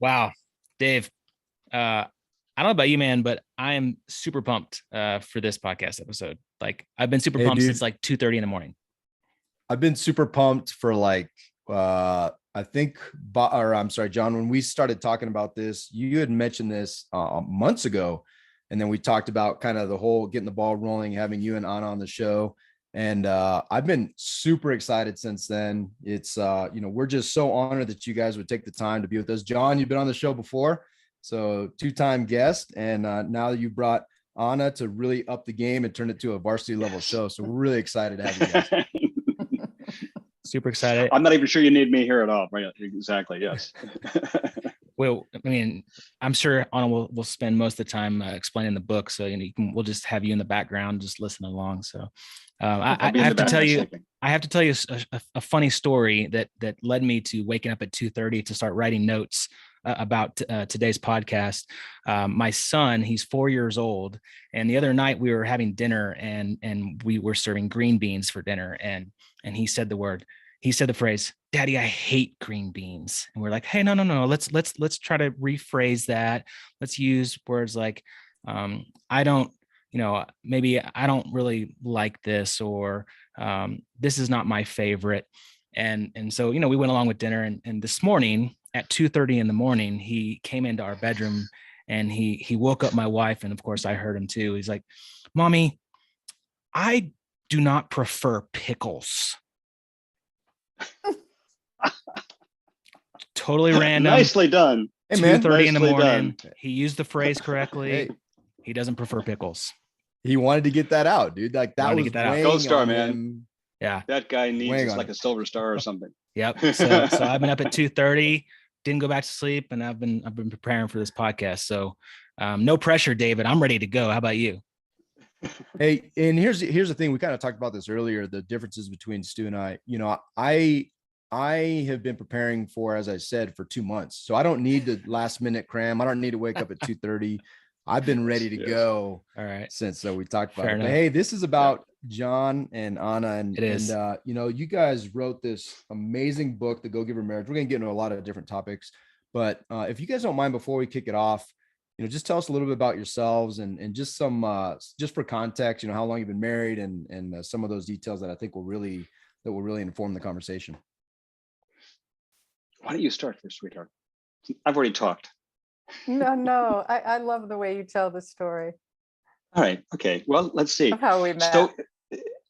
Wow, Dave. I don't know about you, man, but I am super pumped for this podcast episode. Like, I've been super Hey, pumped since dude, like 2:30 in the morning. I've been super pumped for I think, or I'm sorry, John, when we started talking about this, you had mentioned this months ago. And then we talked about kind of the whole getting the ball rolling, having you and Anna on the show. And I've been super excited since then. It's, we're just so honored that you guys would take the time to be with us. John, you've been on the show before, so two-time guest. And now that you brought Anna to really up the game and turn it to a varsity level Yes. show. So we're really excited to have you guys. Super excited. I'm not even sure you need me here at all. Right? Exactly. Yes. Well, I mean, I'm sure Anna will spend most of the time explaining the book, so we'll just have you in the background, just listening along. So, I have to tell you, a funny story that led me to waking up at 2:30 to start writing notes about today's podcast. My son, he's 4 years old, and the other night we were having dinner, and we were serving green beans for dinner, and he said the phrase, "Daddy, I hate green beans." And we're like, "Hey, no. Let's try to rephrase that. Let's use words like, I don't, maybe I don't really like this, or this is not my favorite." And so, we went along with dinner, and this morning at 2:30 in the morning, he came into our bedroom and he woke up my wife. And of course I heard him too. He's like, "Mommy, I do not prefer pickles." Totally random. Nicely done. Hey, man. 2:30 in the Nicely morning. done. He used the phrase correctly. Hey, He doesn't prefer pickles. he wanted to get that out, dude. Like that Wanted to was get that out. weighing Gold star, on man. him. Yeah. That guy needs Weighing it's on like it. a silver star or something. Yep. So I've been up at 2:30, didn't go back to sleep, and I've been preparing for this podcast. So no pressure, David. I'm ready to go. How about you? Hey, and here's the thing. We kind of talked about this earlier, the differences between Stu and I. I have been preparing for, as I said, for 2 months. So I don't need the last minute cram. I don't need to wake up at 2:30. I've been ready to Yes. go All right. since we talked about Fair it. But enough. hey, this is about John and Anna, and It is. you guys wrote this amazing book, The Go Giver Marriage. We're gonna get into a lot of different topics, but if you guys don't mind, before we kick it off, just tell us a little bit about yourselves and just some just for context, how long you've been married and some of those details that I think will really inform the conversation. Why don't you start first, sweetheart? I've already talked. No. I love the way you tell the story All right. Okay. Well, let's see. of how we met. So,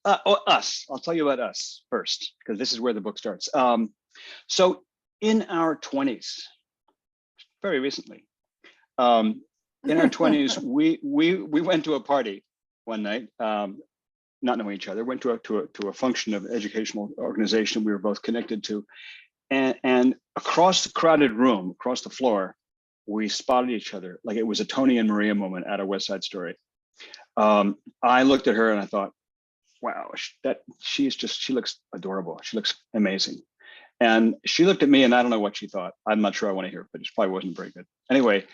us. I'll tell you about us first, because this is where the book starts. So, in our 20s, very recently, in our 20s, we went to a party one night, not knowing each other. Went to a function of educational organization we were both connected to, and across the crowded room, across the floor, we spotted each other like it was a Tony and Maria moment at a West Side Story. I looked at her and I thought, wow, she looks adorable. She looks amazing. And she looked at me and I don't know what she thought. I'm not sure I want to hear, but it probably wasn't very good. Anyway,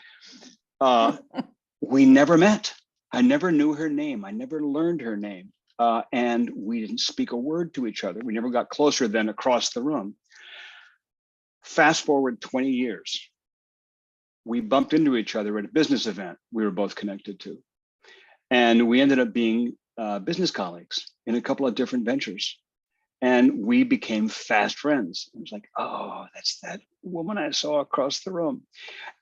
we never met. I never knew her name. I never learned her name. And we didn't speak a word to each other. We never got closer than across the room. Fast forward 20 years. We bumped into each other at a business event we were both connected to. And we ended up being business colleagues in a couple of different ventures. And we became fast friends. It was like, oh, that's that woman I saw across the room.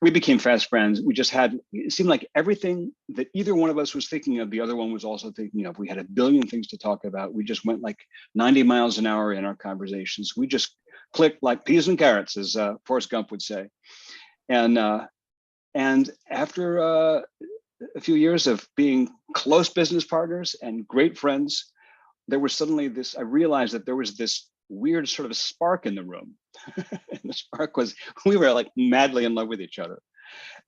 We became fast friends. It seemed like everything that either one of us was thinking of, the other one was also thinking of. We had a billion things to talk about. We just went like 90 miles an hour in our conversations. We just clicked like peas and carrots, as Forrest Gump would say. And after a few years of being close business partners and great friends, there was suddenly I realized that there was this weird sort of spark in the room. And the spark was, we were like madly in love with each other.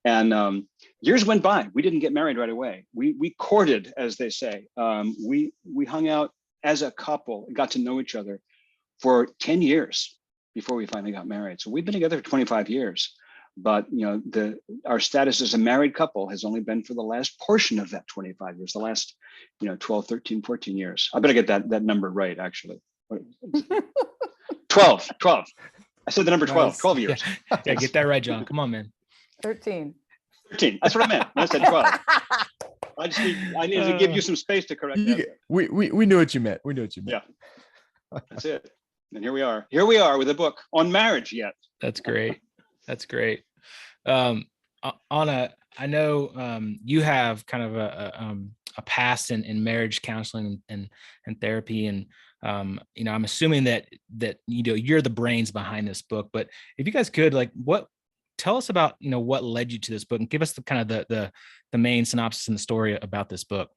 And years went by. We didn't get married right away. We courted, as they say. We hung out as a couple, got to know each other for 10 years before we finally got married. So we've been together for 25 years. But our status as a married couple has only been for the last portion of that 25 years, the last 12, 13, 14 years. I better get that number right, actually. 12. I said the number 12, Nice. 12 years. Yeah, get that right, John. Come on, man. 13. 13. That's what I meant. I said 12. I need to give you some space to correct that. We knew what you meant. We knew what you meant. Yeah, that's it. And here we are. Here we are with a book on marriage yet. That's great. That's great. Ana, I know you have kind of a past in marriage counseling and therapy, and I'm assuming that you're the brains behind this book. But if you guys could, tell us about what led you to this book, and give us the kind of the main synopsis and the story about this book.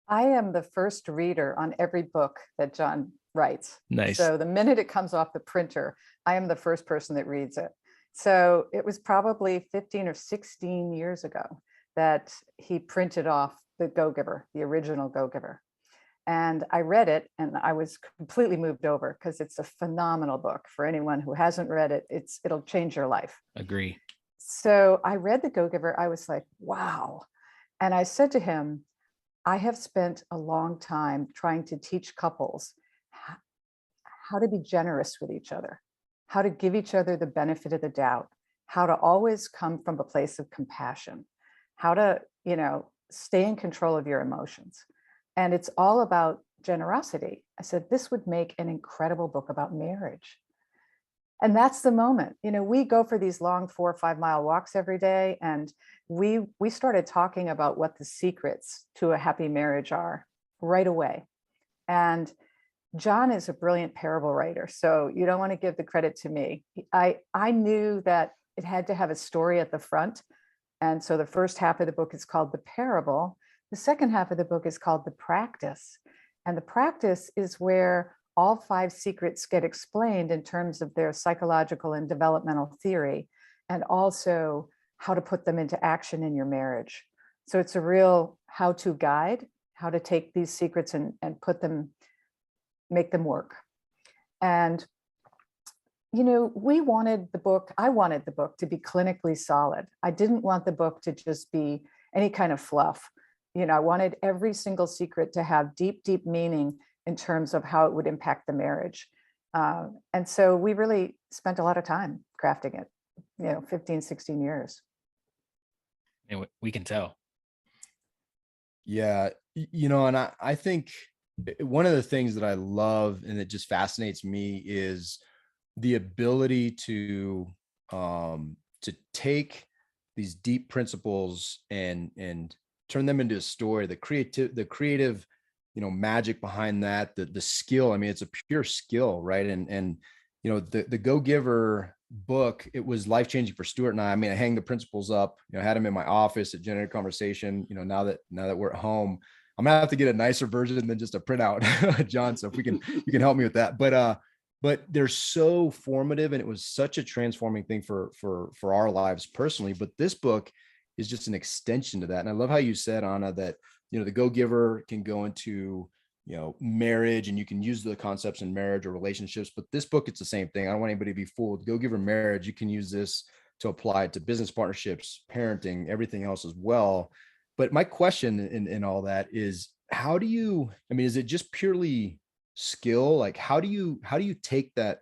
I am the first reader on every book that John writes. Nice. So the minute it comes off the printer, I am the first person that reads it. So it was probably 15 or 16 years ago that he printed off the Go-Giver, the original Go-Giver. And I read it and I was completely moved over, because it's a phenomenal book. For anyone who hasn't read it, it'll change your life. Agree. So I read the Go-Giver. I was like, wow. And I said to him, I have spent a long time trying to teach couples how to be generous with each other, how to give each other the benefit of the doubt, how to always come from a place of compassion, how to, stay in control of your emotions. And it's all about generosity. I said, this would make an incredible book about marriage. And that's the moment. We go for these long 4 or 5 mile walks every day. And we started talking about what the secrets to a happy marriage are right away. And John is a brilliant parable writer. So you don't want to give the credit to me. I knew that it had to have a story at the front. And so the first half of the book is called The Parable. The second half of the book is called The Practice. And the practice is where all 5 secrets get explained in terms of their psychological and developmental theory, and also how to put them into action in your marriage. So it's a real how-to guide, how to take these secrets and make them work. And, I wanted the book to be clinically solid. I didn't want the book to just be any kind of fluff. I wanted every single secret to have deep, deep meaning in terms of how it would impact the marriage. And so we really spent a lot of time crafting it, 15, 16 years. And we can tell. Yeah. And I think one of the things that I love and that just fascinates me is the ability to take these deep principles and turn them into a story, the creative, magic behind that, the skill. I mean, it's a pure skill, right? And the Go-Giver book, it was life-changing for Stuart and I. I mean, I hang the principles up, I had them in my office at Generated Conversation. Now that we're at home, I'm gonna have to get a nicer version than just a printout, John. So if you can help me with that. But they're so formative, and it was such a transforming thing for our lives personally. But this book is just an extension to that. And I love how you said, Ana, that the Go-Giver can go into marriage, and you can use the concepts in marriage or relationships. But this book, it's the same thing. I don't want anybody to be fooled. Go-Giver Marriage, you can use this to apply to business partnerships, parenting, everything else as well. But my question in all that is, is it just purely skill? Like, how do you take that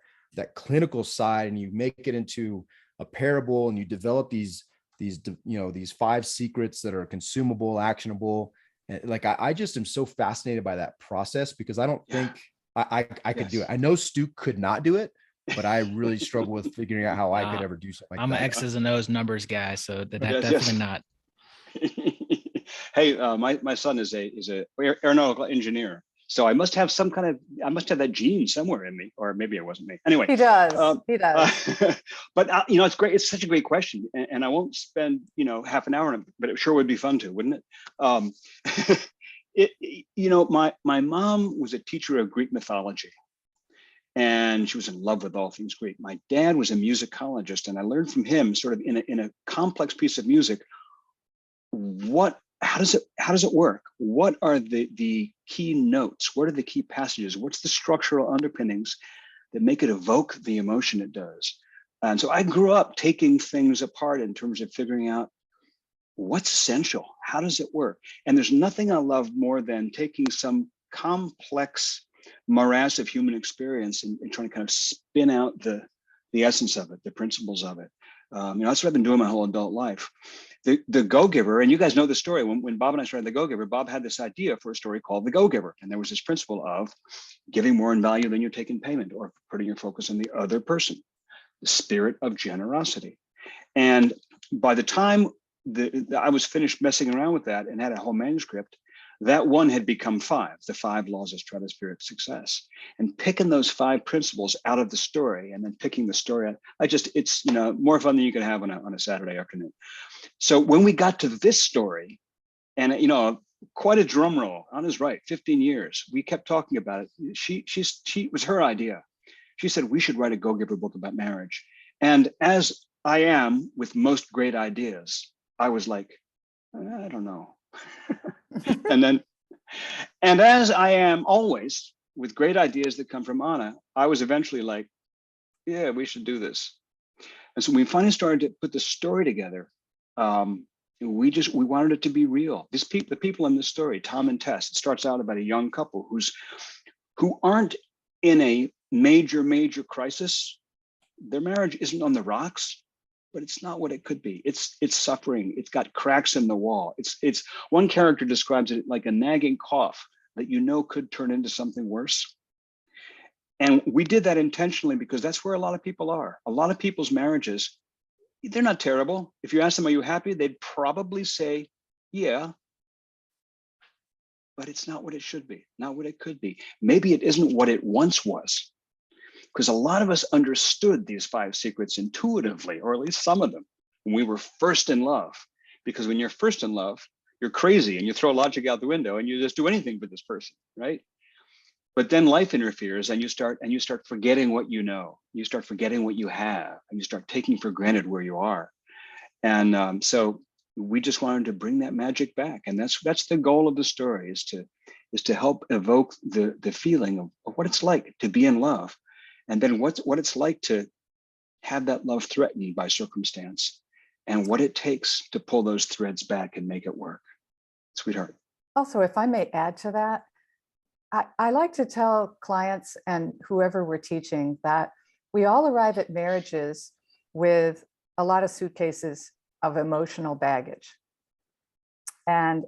clinical side and you make it into a parable, and you develop these 5 secrets that are consumable, actionable? And I just am so fascinated by that process, because I don't think I could do it. I know Stu could not do it, but I really struggle with figuring out how I could ever do something like I'm that. an X's and O's numbers guy, so definitely not. Hey, my son is a aeronautical engineer, so I must have that gene somewhere in me, or maybe it wasn't me. Anyway, he does. But it's great. It's such a great question, and I won't spend half an hour on it, but it sure would be fun to, wouldn't it? My mom was a teacher of Greek mythology, and she was in love with all things Greek. My dad was a musicologist, and I learned from him, sort of in a complex piece of music, how does it work? What are the key notes? What are the key passages? What's the structural underpinnings that make it evoke the emotion it does? And so I grew up taking things apart in terms of figuring out what's essential. How does it work? And there's nothing I love more than taking some complex morass of human experience and trying to kind of spin out the essence of it, the principles of it. That's what I've been doing my whole adult life. The Go-Giver, and you guys know the story. When Bob and I started the Go-Giver, Bob had this idea for a story called The Go-Giver. And there was this principle of giving more in value than you take in payment, or putting your focus on the other person, the spirit of generosity. And by the time I was finished messing around with that and had a whole manuscript, that one had become 5, the 5 laws of stratospheric success. And picking those 5 principles out of the story and then picking the story out, it's more fun than you can have on a Saturday afternoon. So when we got to this story, and quite a drum roll, Anna's right, 15 years, we kept talking about it. She was her idea. She said, we should write a Go-Giver book about marriage. And as I am with most great ideas, I was like, I don't know. and as I am always with great ideas that come from Ana, I was eventually like, yeah, we should do this. And so we finally started to put the story together. We wanted it to be real. The people in this story, Tom and Tess, it starts out about a young couple who aren't in a major crisis. Their marriage isn't on the rocks, but it's not what it could be. It's suffering. It's got cracks in the wall. It's one character describes it like a nagging cough that could turn into something worse. And we did that intentionally because that's where a lot of people are. A lot of people's marriages, they're not terrible. If you ask them, are you happy? They'd probably say, yeah, but it's not what it should be, not what it could be. Maybe it isn't what it once was. Because a lot of us understood these 5 secrets intuitively, or at least some of them, when we were first in love. Because when you're first in love, you're crazy and you throw logic out the window and you just do anything for this person, right? But then life interferes and you start forgetting what you know. You start forgetting what you have, and you start taking for granted where you are. And so we just wanted to bring that magic back, and that's the goal of the story, is to help evoke the feeling of what it's like to be in love. And then what it's like to have that love threatened by circumstance, and what it takes to pull those threads back and make it work. Sweetheart. Also, if I may add to that, I like to tell clients and whoever we're teaching that we all arrive at marriages with a lot of suitcases of emotional baggage. And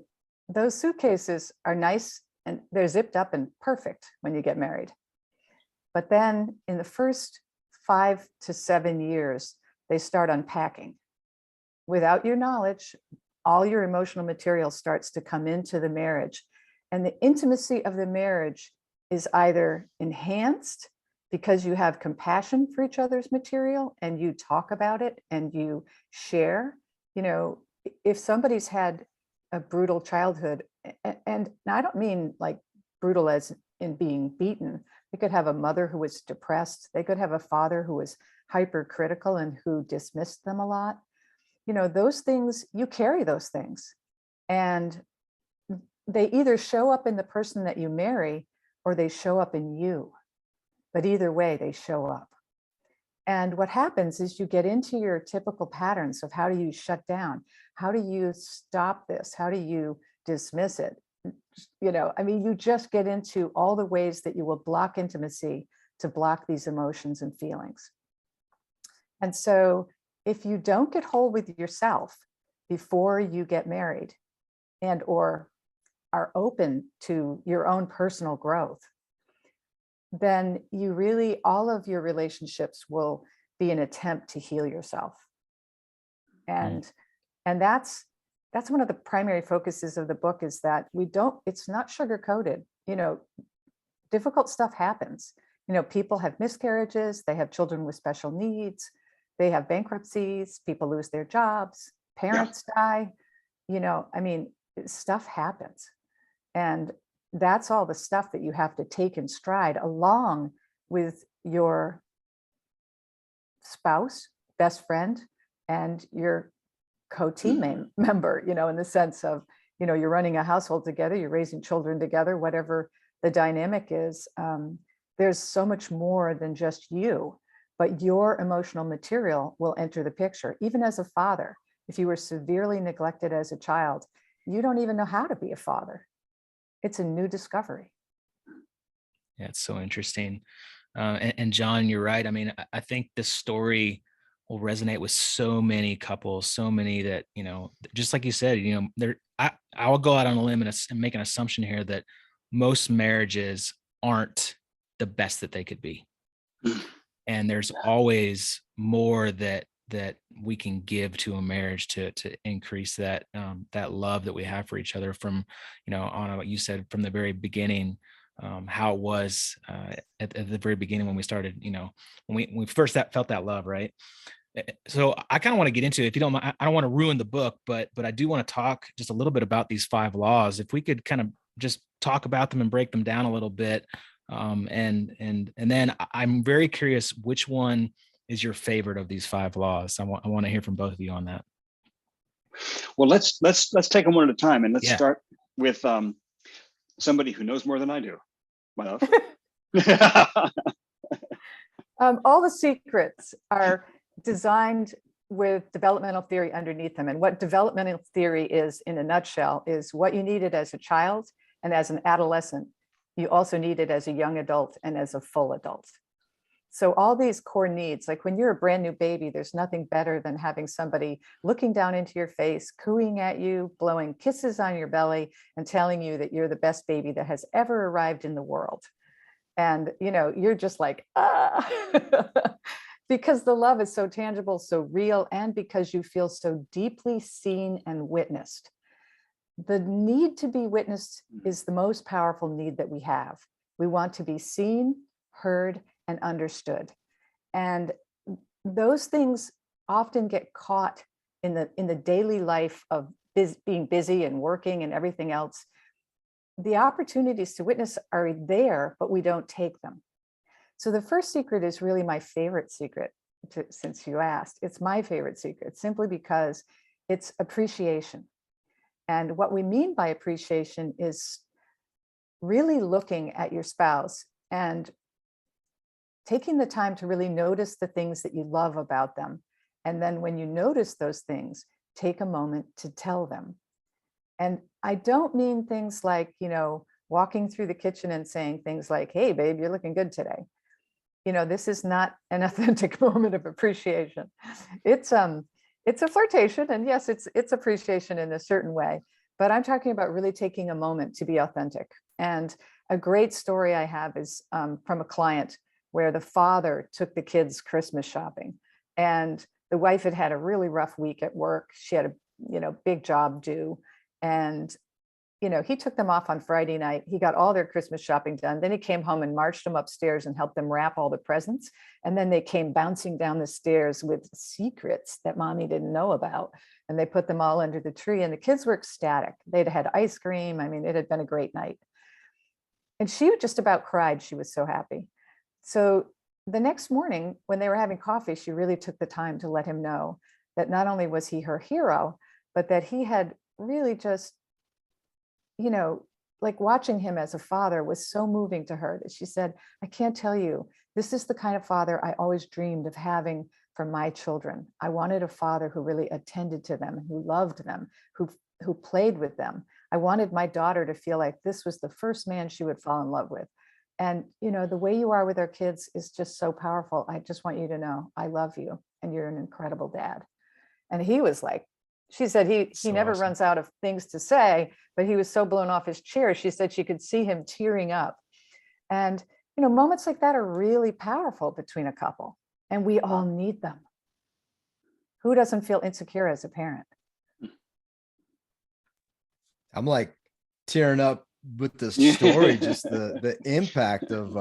those suitcases are nice and they're zipped up and perfect when you get married. But then in the first 5 to 7 years, they start unpacking. Without your knowledge, all your emotional material starts to come into the marriage. And the intimacy of the marriage is either enhanced because you have compassion for each other's material and you talk about it and you share. If somebody's had a brutal childhood, and I don't mean like brutal as in being beaten. They could have a mother who was depressed. They could have a father who was hypercritical and who dismissed them a lot. Those things, you carry those things. And they either show up in the person that you marry or they show up in you. But either way, they show up. And what happens is you get into your typical patterns of how do you shut down? How do you stop this? How do you dismiss it? You just get into all the ways that you will block intimacy to block these emotions and feelings. And so if you don't get whole with yourself before you get married and or are open to your own personal growth, then you really, all of your relationships will be an attempt to heal yourself. And that's one of the primary focuses of the book, is that it's not sugar-coated. Difficult stuff happens. People have miscarriages, they have children with special needs, they have bankruptcies, people lose their jobs, parents die, stuff happens. And that's all the stuff that you have to take in stride, along with your spouse, best friend, and your co-team member, in the sense of, you're running a household together, you're raising children together, whatever the dynamic is. There's so much more than just you, but your emotional material will enter the picture. Even as a father, if you were severely neglected as a child, you don't even know how to be a father. It's a new discovery. Yeah, it's so interesting. And John, you're right. I mean, I think this story will resonate with so many couples, so many that, you know, just like you said, you know, I will go out on a limb and make an assumption here that most marriages aren't the best that they could be. And there's always more that we can give to a marriage to increase that that love that we have for each other, from, you know, on what you said from the very beginning, how it was at the very beginning when we started, you know, when we first felt that love, right? So I kind of want to get into, if you don't mind, I don't want to ruin the book, but I do want to talk just a little bit about these 5 laws. If we could kind of just talk about them and break them down a little bit. And then I'm very curious, which one is your favorite of these 5 laws? I want to hear from both of you on that. Well, let's take them one at a time, and let's start with somebody who knows more than I do. My love. All the secrets are designed with developmental theory underneath them. And what developmental theory is, in a nutshell, is what you needed as a child and as an adolescent. You also need it as a young adult and as a full adult. So all these core needs, like when you're a brand new baby, there's nothing better than having somebody looking down into your face, cooing at you, blowing kisses on your belly, and telling you that you're the best baby that has ever arrived in the world. And, you know, you're just like, ah, because the love is so tangible, so real, and because you feel so deeply seen and witnessed. The need to be witnessed is the most powerful need that we have. We want to be seen, heard, and understood. And those things often get caught in the daily life of being busy and working and everything else. The opportunities to witness are there, but we don't take them. So the first secret is really my favorite secret, since you asked. It's my favorite secret simply because it's appreciation. And what we mean by appreciation is really looking at your spouse and taking the time to really notice the things that you love about them. And then when you notice those things, take a moment to tell them. And I don't mean things like, you know, walking through the kitchen and saying things like, hey, babe, you're looking good today. You know, this is not an authentic moment of appreciation. It's a flirtation, and yes, it's appreciation in a certain way, but I'm talking about really taking a moment to be authentic. And a great story I have is from a client where the father took the kids Christmas shopping, and the wife had had a really rough week at work. She had a big job due, and he took them off on Friday night. He got all their Christmas shopping done. Then he came home and marched them upstairs and helped them wrap all the presents. And then they came bouncing down the stairs with secrets that mommy didn't know about. And they put them all under the tree, and the kids were ecstatic. They'd had ice cream. I mean, it had been a great night. And she just about cried. She was so happy. So the next morning when they were having coffee, she really took the time to let him know that not only was he her hero, but that he had really just, like watching him as a father was so moving to her that she said, I can't tell you, this is the kind of father I always dreamed of having for my children. I wanted a father who really attended to them, who loved them, who played with them. I wanted my daughter to feel like this was the first man she would fall in love with. And, the way you are with our kids is just so powerful. I just want you to know I love you and you're an incredible dad. And he was like, she said he never runs out of things to say, but he was so blown off his chair. She said she could see him tearing up. And, moments like that are really powerful between a couple, and we all need them. Who doesn't feel insecure as a parent? I'm like tearing up with the story, just the impact of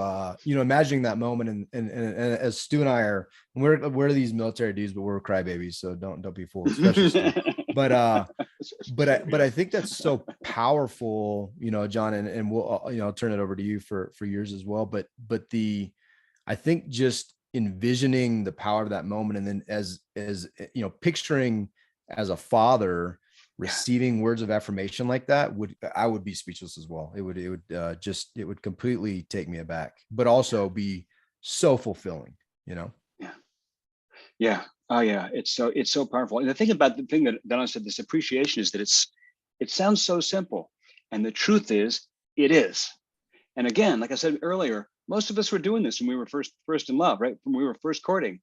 imagining that moment. And as Stu and I are, we're these military dudes, but we're crybabies, so don't be fooled, especially Stu. But I think that's so powerful, John, and we'll I'll turn it over to you for yours as well. But I think just envisioning the power of that moment, and then as picturing as a father receiving words of affirmation like that, I would be speechless as well. It would completely take me aback, but also be so fulfilling, Yeah. Oh yeah. It's so powerful. And the thing that Donna said, this appreciation, is that it sounds so simple. And the truth is, it is. And again, like I said earlier, most of us were doing this when we were first in love, right? When we were first courting.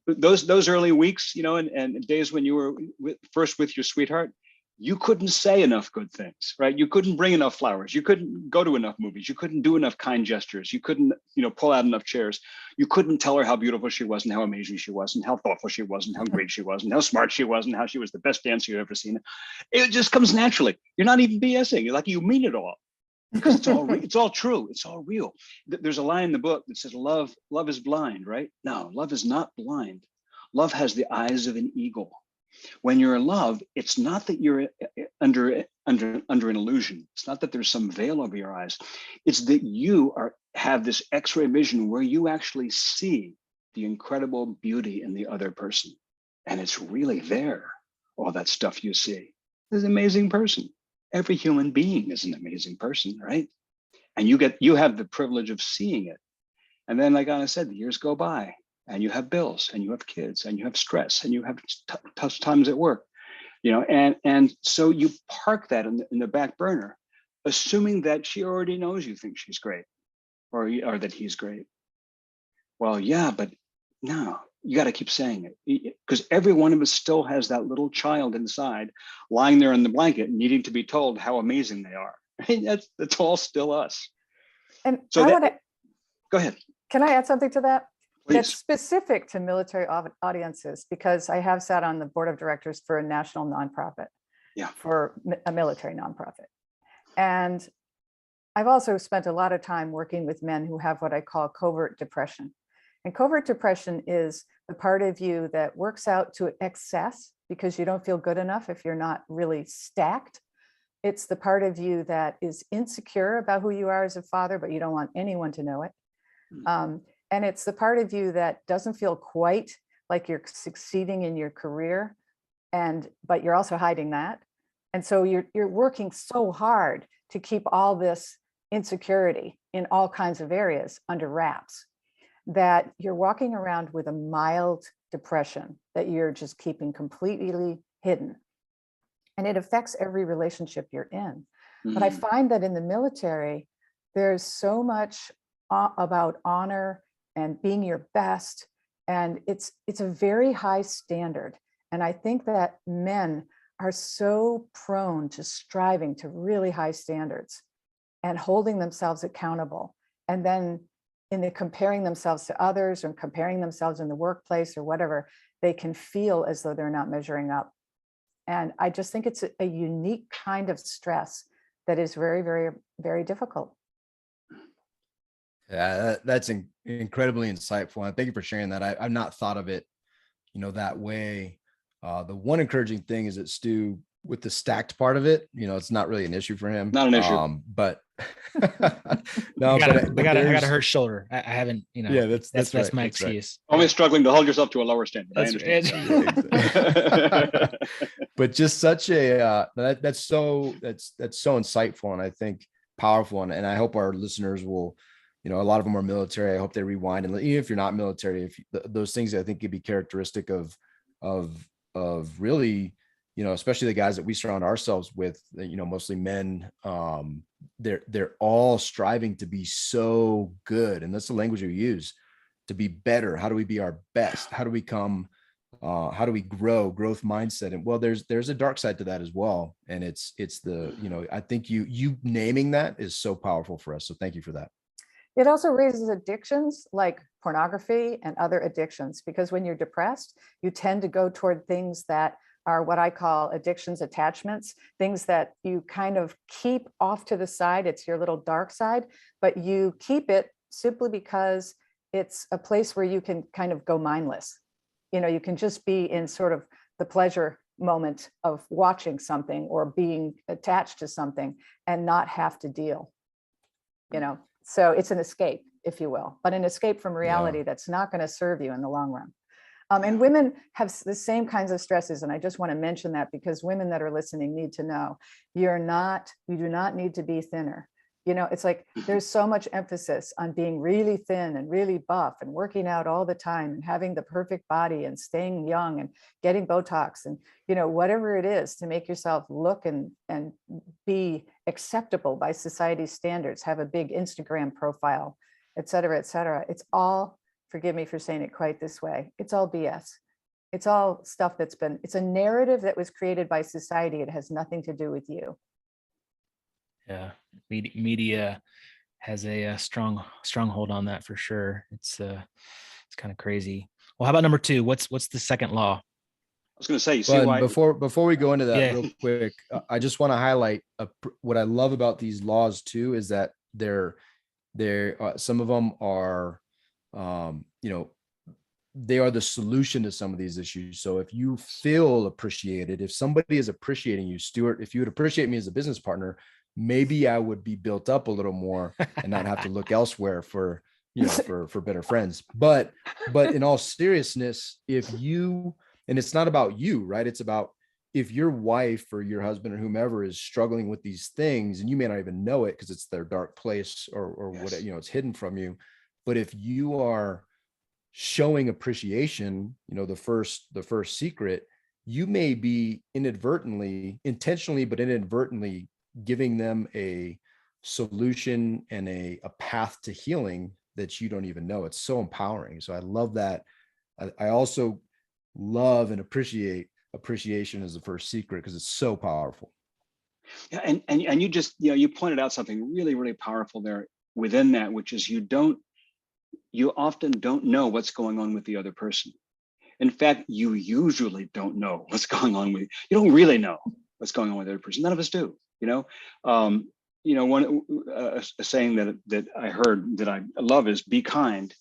Those early weeks, you know, and days when you were first with your sweetheart, you couldn't say enough good things, right? You couldn't bring enough flowers. You couldn't go to enough movies. You couldn't do enough kind gestures. You couldn't, you know, pull out enough chairs. You couldn't tell her how beautiful she was and how amazing she was and how thoughtful she was and how great she was and how smart she was and how she was the best dancer you've ever seen. It just comes naturally. You're not even BSing. You're like, you mean it all. Because it's all true. It's all real. There's a line in the book that says, love is blind, right? No, love is not blind. Love has the eyes of an eagle. When you're in love, it's not that you're under an illusion. It's not that there's some veil over your eyes. It's that you have this X-ray vision where you actually see the incredible beauty in the other person. And it's really there, all that stuff you see. This is an amazing person. Every human being is an amazing person, right? And you have the privilege of seeing it. And then, like Anna said, the years go by and you have bills and you have kids and you have stress and you have tough times at work, you know, and so you park that in the back burner, assuming that she already knows you think she's great or that he's great. Well, yeah, but no, you got to keep saying it, because every one of us still has that little child inside lying there in the blanket needing to be told how amazing they are. That's all still us. And so go ahead. Can I add something to that? Please. That's specific to military audiences, because I have sat on the board of directors for a national nonprofit, for a military nonprofit. And I've also spent a lot of time working with men who have what I call covert depression. And covert depression is the part of you that works out to excess because you don't feel good enough if you're not really stacked. It's the part of you that is insecure about who you are as a father, but you don't want anyone to know it. And it's the part of you that doesn't feel quite like you're succeeding in your career, but you're also hiding that. And so you're working so hard to keep all this insecurity in all kinds of areas under wraps, that you're walking around with a mild depression that you're just keeping completely hidden. And it affects every relationship you're in. But I find that in the military, there's so much about honor and being your best. And it's a very high standard. And I think that men are so prone to striving to really high standards and holding themselves accountable. And then in the comparing themselves to others or comparing themselves in the workplace or whatever, they can feel as though they're not measuring up. And I just think it's a unique kind of stress that is very, very, very difficult. Yeah, that's incredibly insightful. And thank you for sharing that. I've not thought of it, that way. The one encouraging thing is that Stu, with the stacked part of it, it's not really an issue for him. Not an issue. But no, I got a hurt shoulder. I haven't, yeah, that's right. my that's excuse. Right. Only struggling to hold yourself to a lower standard. But just such a that's so insightful, and I think powerful, and I hope our listeners will, a lot of them are military. I hope they rewind, and even if you're not military, those things I think could be characteristic of really, especially the guys that we surround ourselves with, mostly men. They're all striving to be so good, and that's the language you use, to be better. How do we be our best? How do we how do we growth mindset? And well, there's a dark side to that as well, and it's the I think you naming that is so powerful for us. So thank you for that. It also raises addictions like pornography and other addictions, because when you're depressed, you tend to go toward things that are what I call addictions attachments, things that you kind of keep off to the side. It's your little dark side, but you keep it simply because it's a place where you can kind of go mindless. You can just be in sort of the pleasure moment of watching something or being attached to something and not have to deal, So it's an escape, if you will, but an escape from reality that's not going to serve you in the long run. And women have the same kinds of stresses. And I just want to mention that because women that are listening need to know you do not need to be thinner. You know, it's like there's so much emphasis on being really thin and really buff and working out all the time and having the perfect body and staying young and getting Botox and, you know, whatever it is to make yourself look and be acceptable by society's standards, have a big Instagram profile, et cetera, et cetera. It's all, forgive me for saying it quite this way, it's all BS. It's all stuff it's a narrative that was created by society. It has nothing to do with you. Yeah, media has a strong hold on that for sure. It's kind of crazy. Well, how about number 2? What's the second law? I was going to say, you see why before we go into that real quick, I just want to highlight what I love about these laws too is that they're some of them are you know, they are the solution to some of these issues. So if you feel appreciated, if somebody is appreciating you, Stuart, if you would appreciate me as a business partner, maybe I would be built up a little more and not have to look elsewhere for, you know, for better friends. But in all seriousness, if you, and it's not about you, right? It's about if your wife or your husband or whomever is struggling with these things, and you may not even know it because it's their dark place or Yes. what, you know, it's hidden from you. But if you are showing appreciation, you know, the first secret, you may be intentionally, but inadvertently giving them a solution and a path to healing that you don't even know. It's so empowering. So I love that. I also love and appreciation as the first secret because it's so powerful. Yeah, and you just, you know, you pointed out something really, really powerful there within that, which is you often don't know what's going on with the other person. In fact, you usually don't know what's going on with you. You don't really know what's going on with the other person. None of us do, you know. You know, one a saying that I heard that I love is be kind.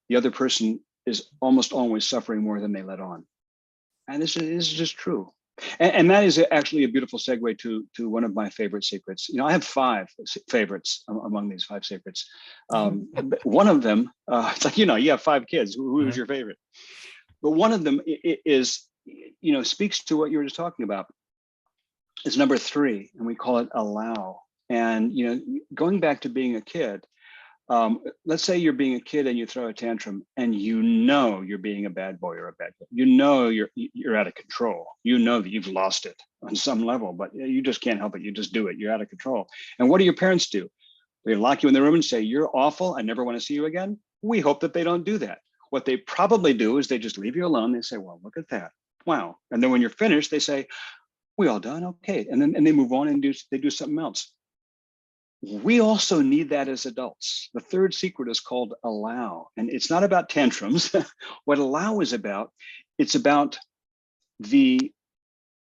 The other person is almost always suffering more than they let on. And this is just true. And that is actually a beautiful segue to one of my favorite secrets. You know, I have 5 favorites among these 5 secrets. One of them, it's like, you know, you have 5 kids. Who's your favorite? But one of them is, you know, speaks to what you were just talking about. It's number 3, and we call it allow. And, you know, going back to being a kid, let's say you're being a kid and you throw a tantrum and you know you're being a bad boy or a bad girl. You know you're out of control. You know that you've lost it on some level, but you just can't help it. You just do it. You're out of control. And what do your parents do? They lock you in the room and say, you're awful. I never want to see you again. We hope that they don't do that. What they probably do is they just leave you alone. They say, well, look at that. Wow. And then when you're finished, they say, we all done? Okay. And they move on and they do something else. We also need that as adults. The third secret is called allow. And it's not about tantrums. What allow is about, it's about the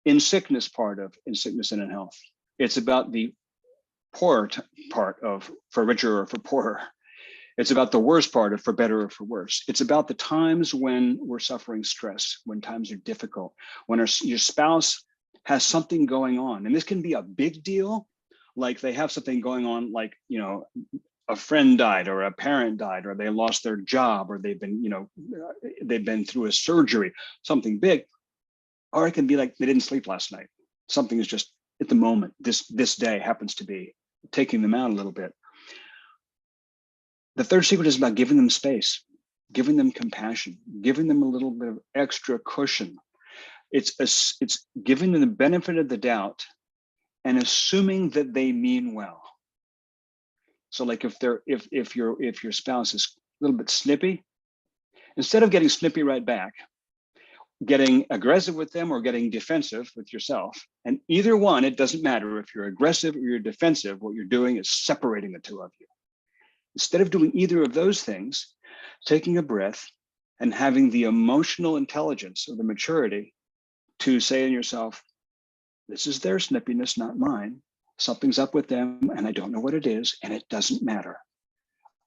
in sickness part of in sickness and in health. It's about the poor part of for richer or for poorer. It's about the worst part of for better or for worse. It's about the times when we're suffering stress, when times are difficult, when your spouse has something going on. And this can be a big deal. Like they have something going on, like, you know, a friend died or a parent died or they lost their job or they've been, you know, they've been through a surgery, something big. Or it can be like they didn't sleep last night. Something is just at the moment, this day happens to be taking them out a little bit. The third secret is about giving them space, giving them compassion, giving them a little bit of extra cushion. It's giving them the benefit of the doubt and assuming that they mean well. So like if your spouse is a little bit snippy, instead of getting snippy right back, getting aggressive with them or getting defensive with yourself, and either one, it doesn't matter if you're aggressive or you're defensive, what you're doing is separating the two of you. Instead of doing either of those things, taking a breath and having the emotional intelligence or the maturity to say in yourself, this is their snippiness, not mine. Something's up with them and I don't know what it is, and it doesn't matter.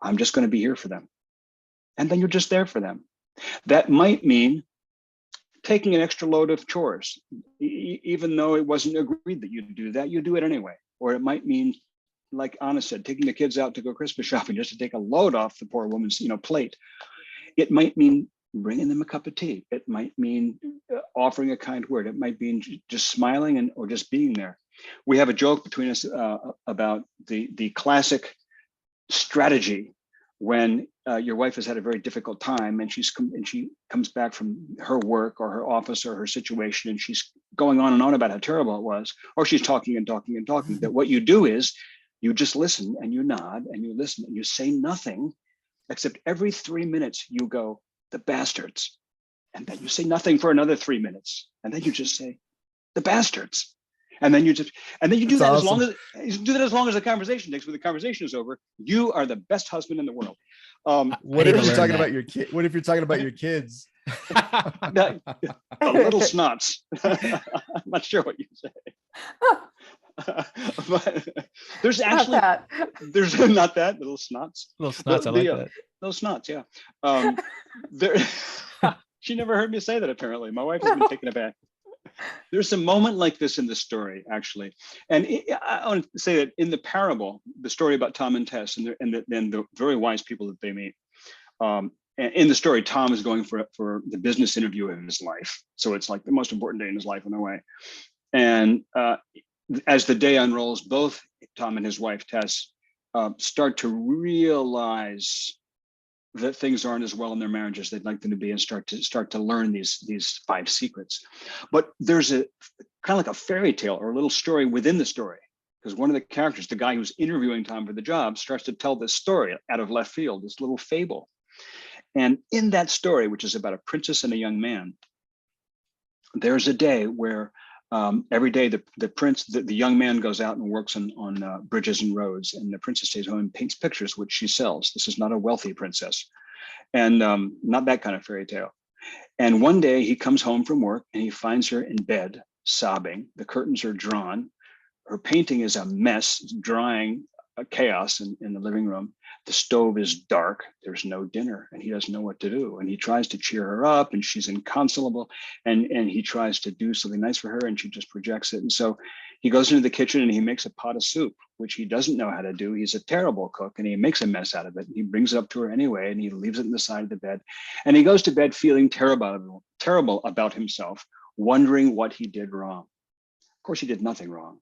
I'm just going to be here for them. And then you're just there for them. That might mean taking an extra load of chores, even though it wasn't agreed that you'd do that, you do it anyway. Or it might mean, like Ana said, taking the kids out to go Christmas shopping just to take a load off the poor woman's, you know, plate. It might mean bringing them a cup of tea. It might mean offering a kind word. It might mean just smiling or just being there. We have a joke between us about the classic strategy when your wife has had a very difficult time and she comes back from her work or her office or her situation, and she's going on and on about how terrible it was, or she's talking and talking and talking, that what you do is you just listen and you nod and you listen and you say nothing, except every 3 minutes you go, the bastards. And then you say nothing for another 3 minutes. And then you just say, the bastards. And then you do that awesome. as long as the conversation takes. When the conversation is over, you are the best husband in the world. What if you're talking about your kid? What if you're talking about your kids? The little snots. I'm not sure what you say. But there's actually there's not that little snots. Little snots. I like that. Those snots, yeah. There. She never heard me say that. Apparently, my wife has been taken aback. There's a moment like this in the story, actually, and I want to say that in the parable, the story about Tom and Tess and the very wise people that they meet. In the story, Tom is going for the business interview of his life, so it's like the most important day in his life in a way. And as the day unrolls, both Tom and his wife Tess start to realize that things aren't as well in their marriage as they'd like them to be, and start to learn these 5 secrets. But there's a kind of like a fairy tale or a little story within the story, because one of the characters, the guy who's interviewing Tom for the job, starts to tell this story out of left field, this little fable. And in that story, which is about a princess and a young man, there's a day where every day the young man goes out and works on bridges and roads, and the princess stays home and paints pictures, which she sells. This is not a wealthy princess, and not that kind of fairy tale. And one day he comes home from work and he finds her in bed sobbing. The curtains are drawn. Her painting is a mess, it's drying, chaos in the living room. The stove is dark. There's no dinner, and he doesn't know what to do. And he tries to cheer her up, and she's inconsolable. And he tries to do something nice for her, and she just rejects it. And so he goes into the kitchen and he makes a pot of soup, which he doesn't know how to do. He's a terrible cook, and he makes a mess out of it. He brings it up to her anyway, and he leaves it in the side of the bed. And he goes to bed feeling terrible about himself, wondering what he did wrong. Of course, he did nothing wrong.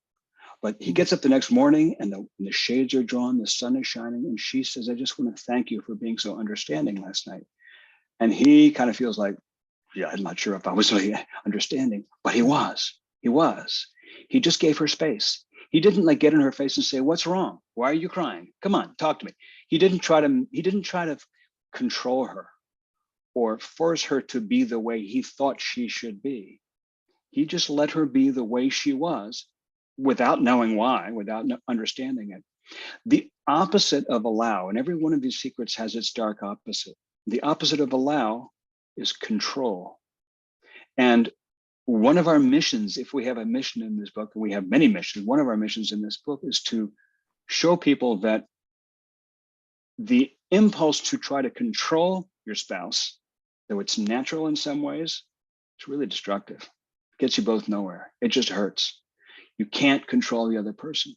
But he gets up the next morning and the shades are drawn, the sun is shining, and she says, I just want to thank you for being so understanding last night. And he kind of feels like, yeah, I'm not sure if I was really understanding, but he was. He just gave her space. He didn't like get in her face and say, what's wrong? Why are you crying? Come on, talk to me. He didn't try to control her or force her to be the way he thought she should be. He just let her be the way she was, without knowing why, without understanding it. The opposite of allow, and every one of these secrets has its dark opposite. The opposite of allow is control. And one of our missions, if we have a mission in this book, and we have many missions, one of our missions in this book is to show people that the impulse to try to control your spouse, though it's natural in some ways, it's really destructive. It gets you both nowhere. It just hurts. You can't control the other person.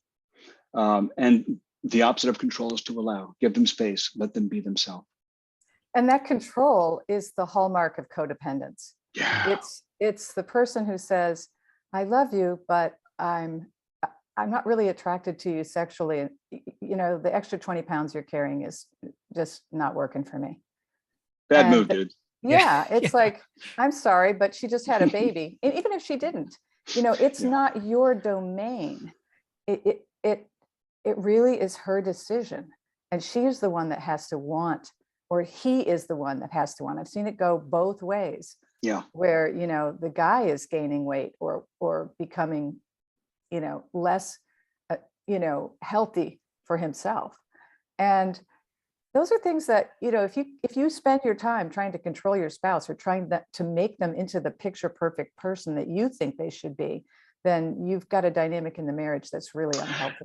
And the opposite of control is to allow, give them space, let them be themselves. And that control is the hallmark of codependence. Yeah. It's the person who says, I love you, but I'm not really attracted to you sexually. And you know, the extra 20 pounds you're carrying is just not working for me. Bad move, dude. Yeah, it's like, I'm sorry, but she just had a baby. And even if she didn't, you know, it's not your domain. It really is her decision. And she is the one that has to want, or he is the one that has to want. I've seen it go both ways. Yeah. Where, you know, the guy is gaining weight or becoming, you know, less, you know, healthy for himself. And those are things that, you know, if you spend your time trying to control your spouse or trying to make them into the picture perfect person that you think they should be, then you've got a dynamic in the marriage that's really unhealthy.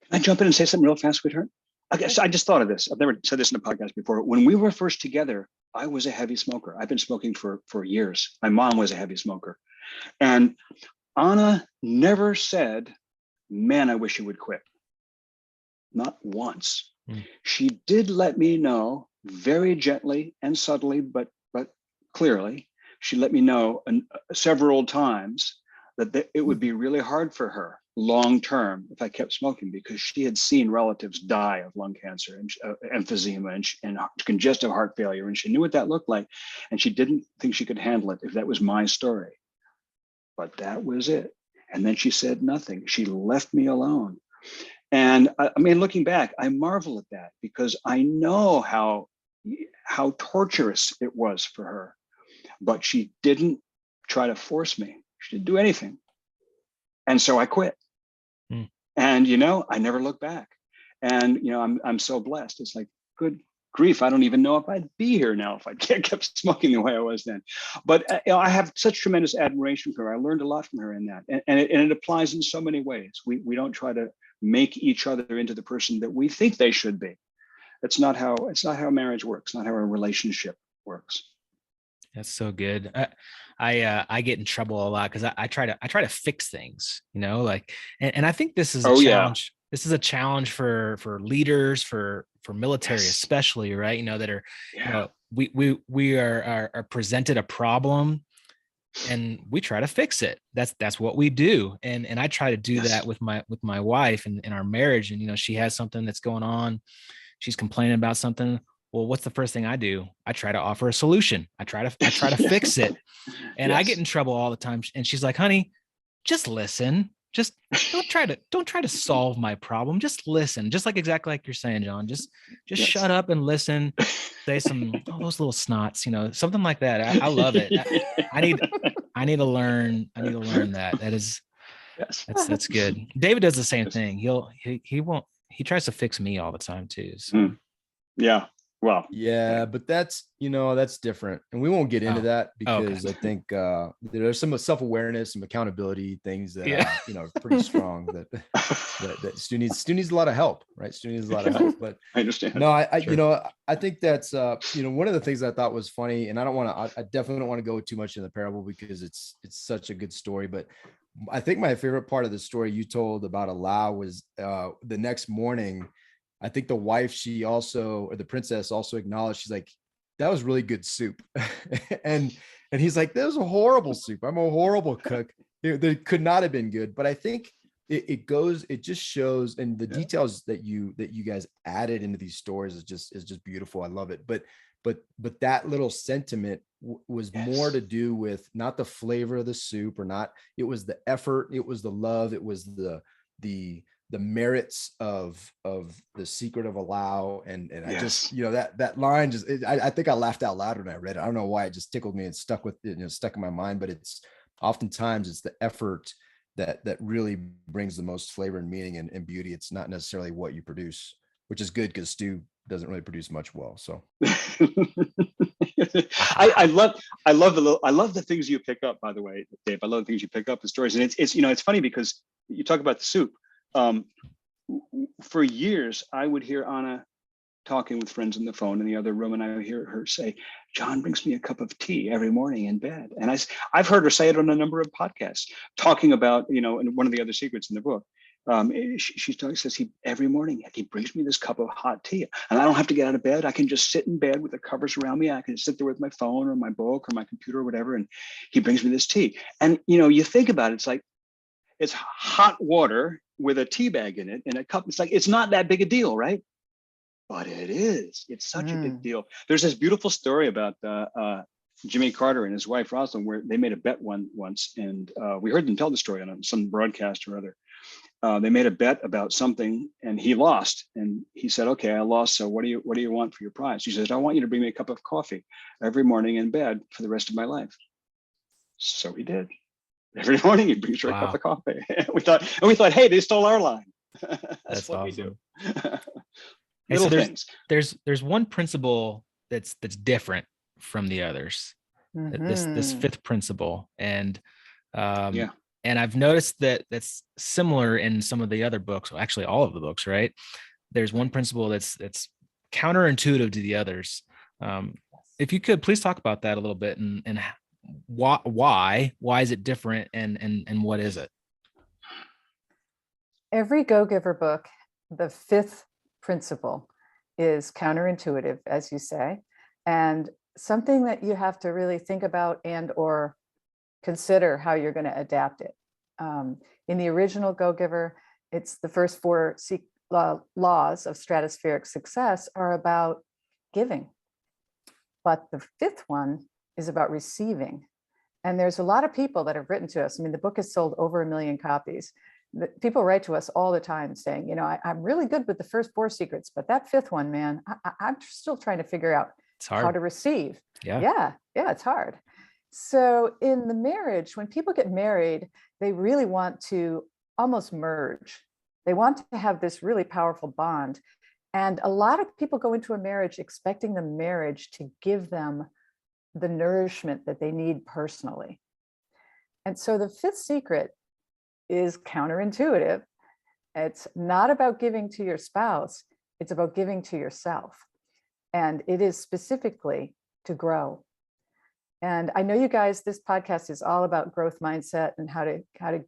Can I jump in and say something real fast, sweetheart? I guess I just thought of this. I've never said this in a podcast before. When we were first together, I was a heavy smoker. I've been smoking for years. My mom was a heavy smoker. And Ana never said, man, I wish you would quit. Not once. She did let me know very gently and subtly, but clearly. She let me know several times that it would be really hard for her long term if I kept smoking, because she had seen relatives die of lung cancer and emphysema and congestive heart failure, and she knew what that looked like, and she didn't think she could handle it if that was my story. But that was it. And then she said nothing. She left me alone. And I mean, looking back, I marvel at that, because I know how torturous it was for her. But she didn't try to force me. She didn't do anything. And so I quit. Mm. And, you know, I never looked back. And, you know, I'm so blessed. It's like, good grief, I don't even know if I'd be here now if I kept smoking the way I was then. But you know, I have such tremendous admiration for her. I learned a lot from her in that. And it applies in so many ways. We don't try to make each other into the person that we think they should be. It's not how marriage works, not how a relationship works. That's so good. I get in trouble a lot because I try to fix things, you know, like, and I think this is a challenge. Yeah. This is a challenge for leaders, for military, yes, especially, right? You know, that are, yeah, you know, we are presented a problem and we try to fix it. That's what we do. And I try to do, yes, that with my wife and in our marriage. And, you know, she has something that's going on. She's complaining about something. Well, what's the first thing I do? I try to offer a solution. I try to fix it. And yes, I get in trouble all the time. And she's like, honey, just listen. Just don't try to solve my problem. Just listen. Just like exactly like you're saying, John. Just yes, shut up and listen. Say some, oh, those little snots, you know, something like that. I love it. I need to learn that. That is, yes, that's good. David does the same thing. He tries to fix me all the time too. So. Yeah. Well, yeah, but that's, you know, that's different. And we won't get into that because okay, I think there's some self-awareness, some accountability things that, yeah, you know, are pretty strong that Stu needs a lot of help, right? Stu needs a lot of help, but I understand. No, I sure, you know, I think that's, you know, one of the things I thought was funny, and I definitely don't want to go too much in the parable because it's such a good story, but I think my favorite part of the story you told about Allow was the next morning. I think the wife, or the princess also acknowledged, she's like, that was really good soup. and he's like, that was a horrible soup. I'm a horrible cook. It could not have been good. But I think it just shows, and the details that you guys added into these stories is just beautiful. I love it. But that little sentiment was more to do with not the flavor of the soup or not. It was the effort. It was the love. It was the merits of the secret of Allow. And yes, I just, you know, that line just, I think I laughed out loud when I read it. I don't know why, it just tickled me and stuck in my mind, but it's oftentimes it's the effort that really brings the most flavor and meaning and beauty. It's not necessarily what you produce, which is good because Stu doesn't really produce much well. So I love the things you pick up, by the way, Dave. I love the things you pick up in stories. And it's you know, it's funny because you talk about the soup. For years, I would hear Ana talking with friends on the phone in the other room, and I would hear her say, John brings me a cup of tea every morning in bed. And I've heard her say it on a number of podcasts, talking about, you know, and one of the other secrets in the book. She says every morning he brings me this cup of hot tea, and I don't have to get out of bed. I can just sit in bed with the covers around me. I can sit there with my phone or my book or my computer or whatever, and he brings me this tea. And you know, you think about it, it's like, it's hot water with a tea bag in it and a cup. It's like, it's not that big a deal, right? But it is. It's such a big deal. There's this beautiful story about Jimmy Carter and his wife Rosalind, where they made a bet once, and we heard them tell the story on some broadcast or other. They made a bet about something, and he lost. And he said, "Okay, I lost. So what do you want for your prize?" She said, "I want you to bring me a cup of coffee every morning in bed for the rest of my life." So he did. Every morning he brings her a cup of coffee. we thought, hey, they stole our line. That's what awesome. We do. Little things. There's one principle that's different from the others. Mm-hmm. This fifth principle, and and I've noticed that that's similar in some of the other books. Well, actually, all of the books, right? There's one principle that's counterintuitive to the others. If you could please talk about that a little bit, and why is it different, and what is it? Every Go-Giver book, the fifth principle is counterintuitive, as you say, and something that you have to really think about and or consider how you're going to adapt it. In the original Go Giver, it's the first four laws of stratospheric success are about giving. But the fifth one is about receiving. And there's a lot of people that have written to us. I mean, the book has sold over 1 million copies. People write to us all the time saying, you know, I'm really good with the first four secrets, but that fifth one, man, I'm still trying to figure out how to receive. Yeah, it's hard. So in the marriage, when people get married, they really want to almost merge. They want to have this really powerful bond. And a lot of people go into a marriage expecting the marriage to give them the nourishment that they need personally. And so the fifth secret is counterintuitive. It's not about giving to your spouse, it's about giving to yourself. And it is specifically to grow. And I know you guys, this podcast is all about growth mindset and how to,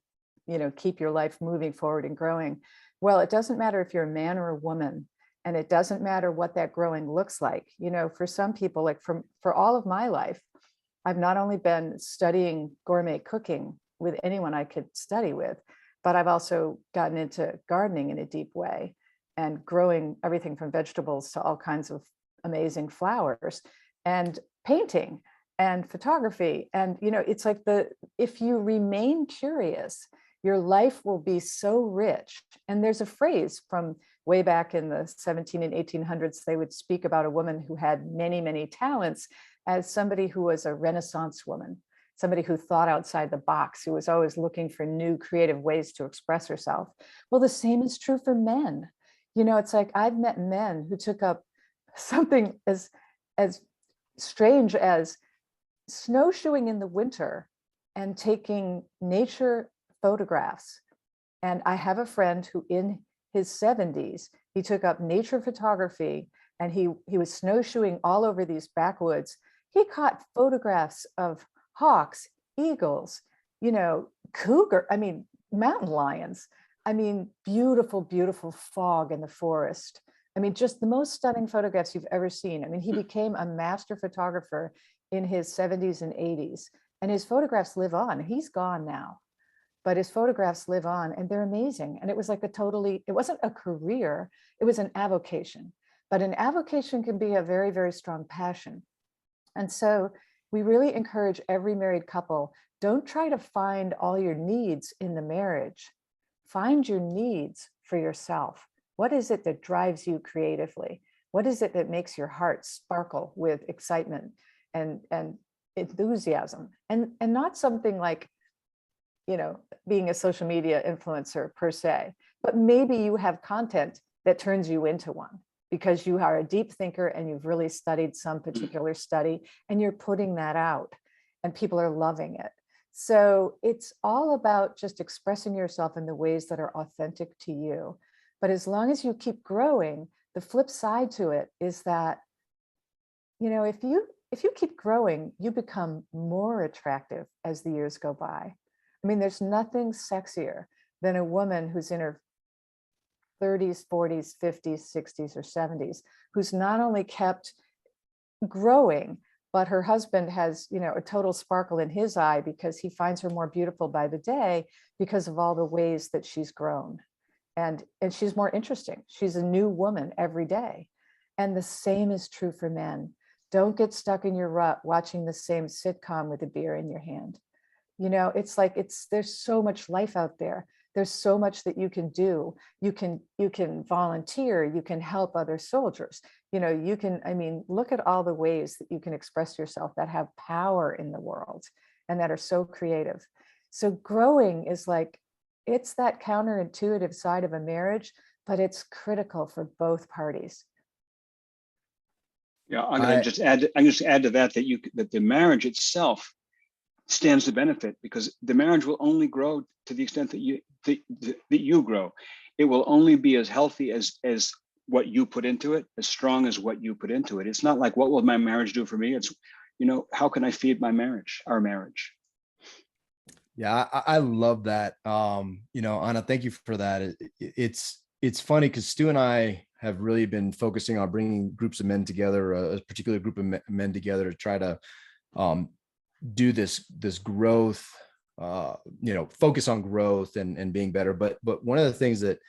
you know, keep your life moving forward and growing. Well, it doesn't matter if you're a man or a woman, and it doesn't matter what that growing looks like. You know, for some people, like for all of my life, I've not only been studying gourmet cooking with anyone I could study with, but I've also gotten into gardening in a deep way and growing everything from vegetables to all kinds of amazing flowers and painting and photography. And, you know, it's like if you remain curious, your life will be so rich. And there's a phrase from way back in the 17 and 1800s, they would speak about a woman who had many, many talents as somebody who was a Renaissance woman, somebody who thought outside the box, who was always looking for new creative ways to express herself. Well, the same is true for men. You know, it's like I've met men who took up something as strange as snowshoeing in the winter and taking nature photographs. And I have a friend who in his 70s, he took up nature photography and he was snowshoeing all over these backwoods. He caught photographs of hawks, eagles, you know, cougar, I mean, mountain lions. I mean, beautiful, beautiful fog in the forest. I mean, just the most stunning photographs you've ever seen. I mean, he became a master photographer in his 70s and 80s, and his photographs live on. He's gone now, but his photographs live on and they're amazing. And it was like it wasn't a career, it was an avocation. But an avocation can be a very, very strong passion. And so we really encourage every married couple, don't try to find all your needs in the marriage. Find your needs for yourself. What is it that drives you creatively? What is it that makes your heart sparkle with excitement and enthusiasm? And not something like, you know, being a social media influencer per se, but maybe you have content that turns you into one because you are a deep thinker and you've really studied some particular study and you're putting that out and people are loving it. So it's all about just expressing yourself in the ways that are authentic to you. But as long as you keep growing, the flip side to it is that, you know, if you keep growing, you become more attractive as the years go by. I mean, there's nothing sexier than a woman who's in her 30s, 40s, 50s, 60s, or 70s, who's not only kept growing, but her husband has, you know, a total sparkle in his eye because he finds her more beautiful by the day because of all the ways that she's grown. And she's more interesting. She's a new woman every day. And the same is true for men. Don't get stuck in your rut watching the same sitcom with a beer in your hand. You know, it's like there's so much life out there. There's so much that you can do. You can volunteer, you can help other soldiers. You know, you can, I mean, look at all the ways that you can express yourself that have power in the world and that are so creative. So growing is like, it's that counterintuitive side of a marriage, but it's critical for both parties. Yeah, I'm going to just add to that that the marriage itself stands to benefit because the marriage will only grow to the extent that you grow. It will only be as healthy as what you put into it, as strong as what you put into it. It's not like, what will my marriage do for me? It's, you know, how can I feed my marriage, our marriage? Yeah, I love that. You know, Ana, thank you for that. It's it's funny because Stu and I have really been focusing on bringing groups of men together, a particular group of men together, to try to do this growth, focus on growth and being better. But one of the things that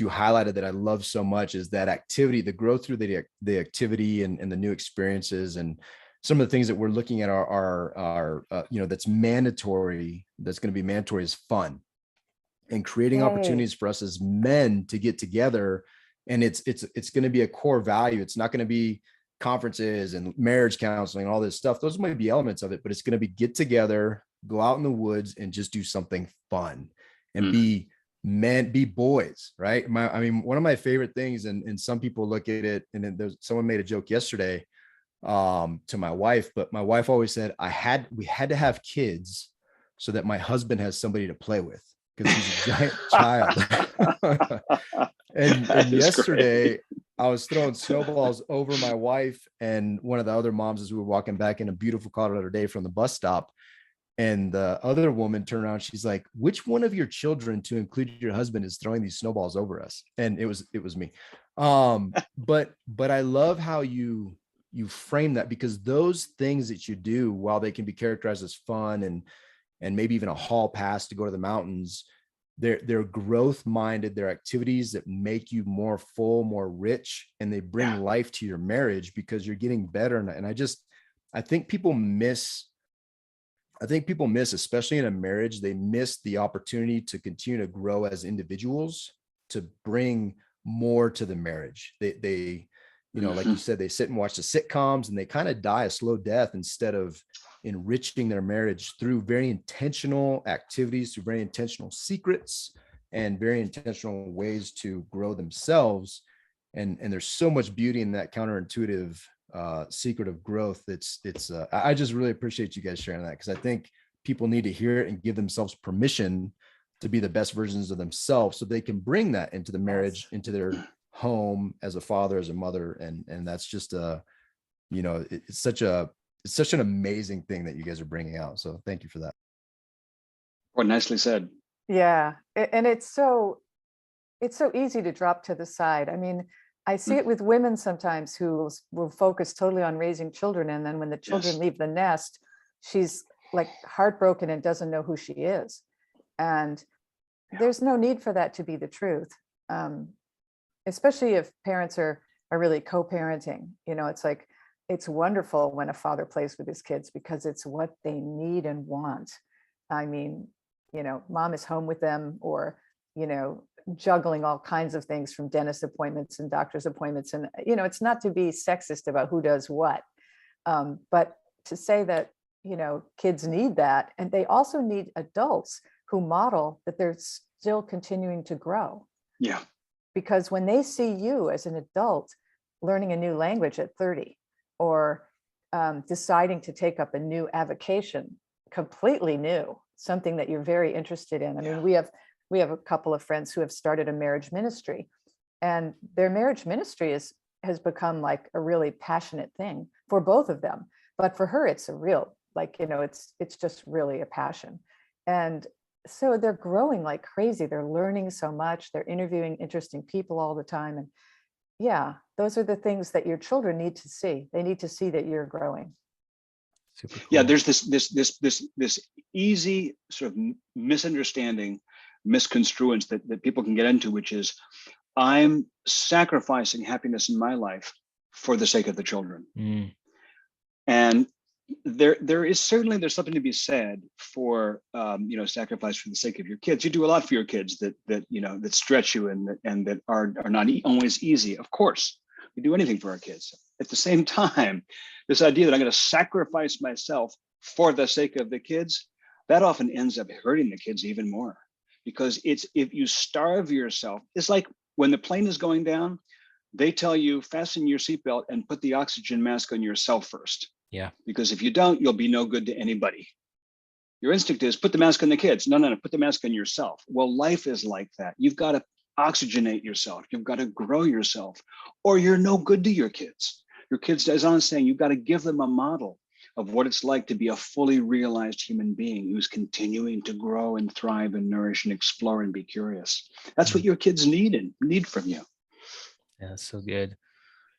you highlighted that I love so much is that activity, the growth through the activity and the new experiences, and some of the things that we're looking at are that's mandatory. That's going to be mandatory is fun, and creating opportunities for us as men to get together. And it's going to be a core value. It's not going to be conferences and marriage counseling and all this stuff. Those might be elements of it, but it's going to be get together, go out in the woods and just do something fun and be men, be boys, right? One of my favorite things, and some people look at it, and then someone made a joke yesterday to my wife, but my wife always said we had to have kids so that my husband has somebody to play with, because he's a giant child. and yesterday great. I was throwing snowballs over my wife and one of the other moms as we were walking back in a beautiful Colorado day from the bus stop. And the other woman turned around. She's like, which one of your children, to include your husband, is throwing these snowballs over us? And it was me. But I love how you frame that, because those things that you do, while they can be characterized as fun and maybe even a hall pass to go to the mountains, they're growth minded. They're activities that make you more full, more rich, and they bring life to your marriage because you're getting better. And I think people miss, especially in a marriage, they miss the opportunity to continue to grow as individuals, to bring more to the marriage. They like you said, they sit and watch the sitcoms and they kind of die a slow death instead of enriching their marriage through very intentional activities, through very intentional secrets, and very intentional ways to grow themselves. And there's so much beauty in that counterintuitive secret of growth. I just really appreciate you guys sharing that, because I think people need to hear it and give themselves permission to be the best versions of themselves, so they can bring that into the marriage, into their home, as a father, as a mother. And that's just it's such an amazing thing that you guys are bringing out. So thank you for that. Well, nicely said. Yeah. And it's so easy to drop to the side. I mean, I see it with women sometimes who will focus totally on raising children. And then when the children leave the nest, she's like heartbroken and doesn't know who she is. And there's no need for that to be the truth. Especially if parents are really co-parenting. It's like, it's wonderful when a father plays with his kids, because it's what they need and want. I mean, mom is home with them, or, juggling all kinds of things, from dentist appointments and doctor's appointments. And, it's not to be sexist about who does what, but to say that, kids need that. And they also need adults who model that they're still continuing to grow. Yeah. Because when they see you as an adult learning a new language at 30, or deciding to take up a new avocation, completely new, something that you're very interested in. I mean, we have a couple of friends who have started a marriage ministry, and their marriage ministry has become like a really passionate thing for both of them. But for her, it's a real, it's just really a passion. And so they're growing like crazy. They're learning so much. They're interviewing interesting people all the time. And yeah, those are the things that your children need to see. They need to see that you're growing. Super cool. Yeah, there's this easy sort of misunderstanding, misconstruence that people can get into, which is, I'm sacrificing happiness in my life for the sake of the children. And there's something to be said for sacrifice for the sake of your kids. You do a lot for your kids that stretch you and that are not always easy. Of course, we do anything for our kids. At the same time, this idea that I'm going to sacrifice myself for the sake of the kids, that often ends up hurting the kids even more, because if you starve yourself, it's like when the plane is going down, they tell you fasten your seatbelt and put the oxygen mask on yourself first. Yeah. Because if you don't, you'll be no good to anybody. Your instinct is put the mask on the kids. No, put the mask on yourself. Well, life is like that. You've got to oxygenate yourself. You've got to grow yourself, or you're no good to your kids. Your kids, as Anna's saying, you've got to give them a model of what it's like to be a fully realized human being who's continuing to grow and thrive and nourish and explore and be curious. That's what your kids need from you. Yeah, so good.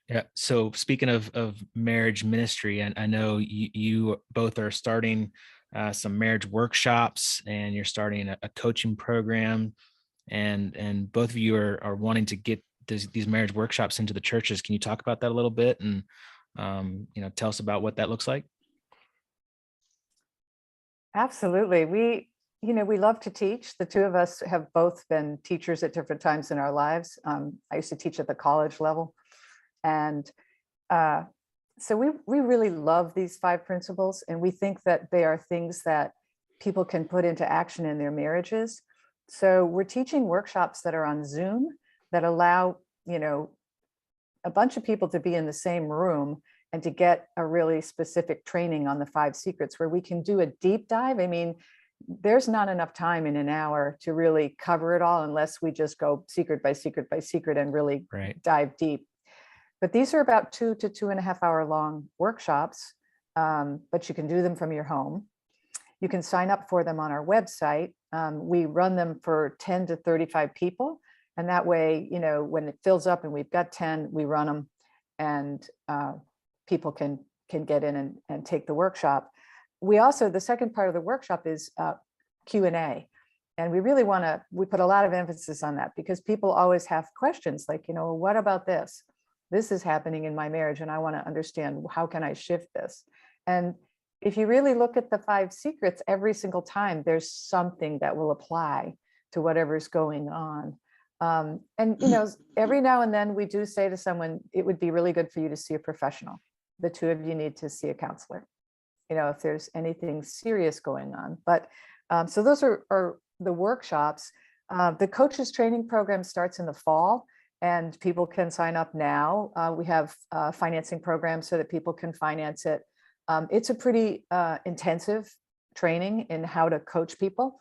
Yeah. So speaking of marriage ministry, and I know you both are starting some marriage workshops, and you're starting a coaching program, and both of you are wanting to get these marriage workshops into the churches. Can you talk about that a little bit, and tell us about what that looks like? Absolutely. We love to teach. The two of us have both been teachers at different times in our lives. I used to teach at the college level. And so we really love these 5 principles, and we think that they are things that people can put into action in their marriages. So we're teaching workshops that are on Zoom that allow, a bunch of people to be in the same room and to get a really specific training on the 5 secrets, where we can do a deep dive. I mean, there's not enough time in an hour to really cover it all unless we just go secret by secret by secret and really dive deep. But these are about 2 to 2.5 hour long workshops, but you can do them from your home. You can sign up for them on our website. We run them for 10 to 35 people. And that way, when it fills up and we've got 10, we run them, and people can get in and take the workshop. We also, the second part of the workshop is Q&A. And we put a lot of emphasis on that, because people always have questions like, what about this? This is happening in my marriage, and I want to understand, how can I shift this? And if you really look at the 5 secrets, every single time there's something that will apply to whatever's going on. Every now and then we do say to someone, it would be really good for you to see a professional. The two of you need to see a counselor, if there's anything serious going on. But so those are the workshops. The coaches training program starts in the fall, and people can sign up now. We have financing programs so that people can finance it. It's a pretty intensive training in how to coach people.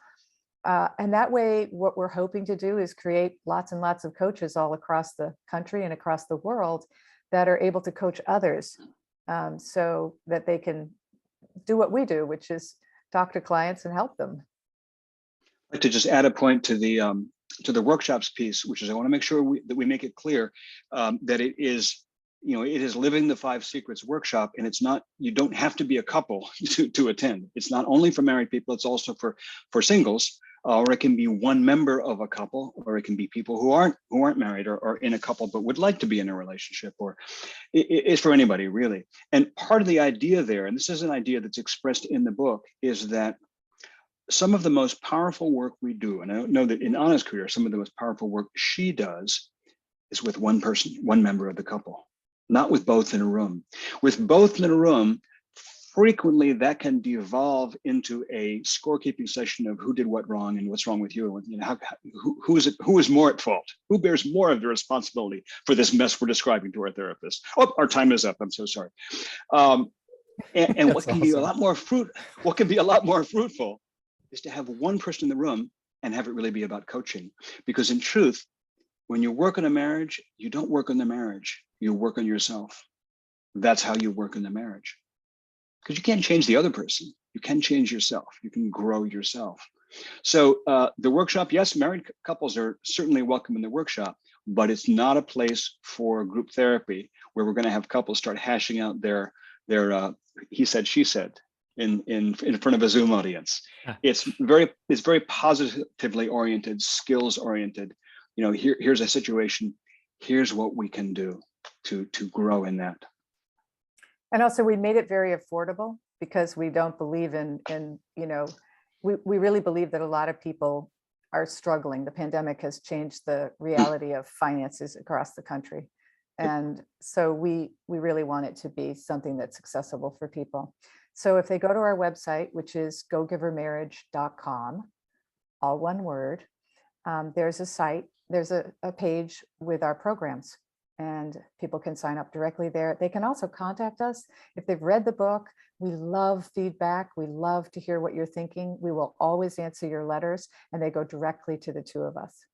And that way, what we're hoping to do is create lots and lots of coaches all across the country and across the world that are able to coach others, so that they can do what we do, which is talk to clients and help them. I'd like to just add a point to the workshops piece, which is, I want to make sure that we make it clear that it is Living the 5 Secrets workshop, and it's not, you don't have to be a couple to attend. It's not only for married people, it's also for singles, or it can be one member of a couple, or it can be people who aren't married or in a couple but would like to be in a relationship, or it's for anybody really. And part of the idea there, and this is an idea that's expressed in the book, is that some of the most powerful work we do, and I don't know that in Ana's career, some of the most powerful work she does is with one person, one member of the couple, not with both in a room. With both in a room, frequently that can devolve into a scorekeeping session of who did what wrong and what's wrong with you, and who is more at fault, who bears more of the responsibility for this mess we're describing to our therapist. Oh, our time is up. I'm so sorry. And what can be a lot more fruitful is to have one person in the room and have it really be about coaching. Because in truth, when you work on a marriage, you don't work on the marriage, you work on yourself. That's how you work on the marriage. Because you can't change the other person. You can change yourself. You can grow yourself. So the workshop, yes, married couples are certainly welcome in the workshop, but it's not a place for group therapy where we're going to have couples start hashing out their he said, she said in front of a Zoom audience. It's very positively oriented, skills oriented. Here's a situation. Here's what we can do to grow in that. And also, we made it very affordable, because we don't believe in we really believe that a lot of people are struggling. The pandemic has changed the reality of finances across the country. And so we really want it to be something that's accessible for people. So if they go to our website, which is gogivermarriage.com, all one word, there's a site, there's a page with our programs, and people can sign up directly there. They can also contact us if they've read the book. We love feedback. We love to hear what you're thinking. We will always answer your letters, and they go directly to the two of us.